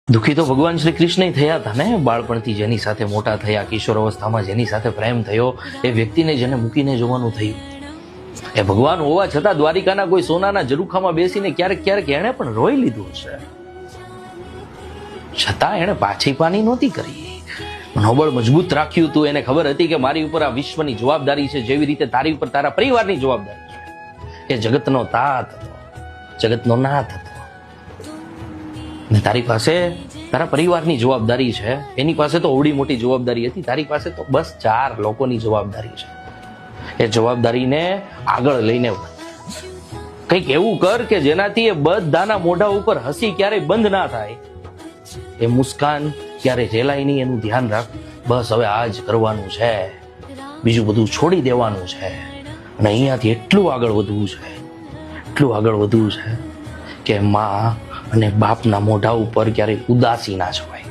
દુઃખી તો ભગવાન શ્રી કૃષ્ણ થયા હતા ને, બાળપણથી જેની સાથે મોટા થયા, કિશોર અવસ્થામાં જેની સાથે પ્રેમ થયો, એ વ્યક્તિને જેને મૂકીને જોવાનું થયું. એ ભગવાન હોવા છતાં દ્વારિકાના કોઈ સોનાના ઝરૂખામાં બેસીને ક્યારેક ક્યારેક એણે પણ રોઈ લીધું હશે, છતાં એણે પાછી પાની નહોતી કરી. મનોબળ મજબૂત રાખ્યું હતું. એને ખબર હતી કે મારી ઉપર આ વિશ્વની જવાબદારી છે, જેવી રીતે તારી ઉપર તારા પરિવારની જવાબદારી છે. એ જગતનો તાત હતો, જગતનો નાથ હતો, ને તારી પાસે તારા પરિવારની જવાબદારી છે. એની પાસે તો ઓવડી મોટી જવાબદારી હતી, તારી પાસે તો બસ 4 લોકોની જવાબદારી છે. એ જવાબદારીને આગળ લઈને કંઈક એવું કર કે જેનાથી એ બધાના મોઢા ઉપર હસી ક્યારેય બંધ ના થાય, એ મુસ્કાન ક્યારેય રેલાય નહીં. એનું ધ્યાન રાખ. બસ હવે આ જ કરવાનું છે, બીજું બધું છોડી દેવાનું છે. અને અહીંયાથી એટલું આગળ વધવું છે, એટલું આગળ વધવું છે કે માં અને બાપના મોઢા ઉપર ક્યારેય ઉદાસી ના છવાય.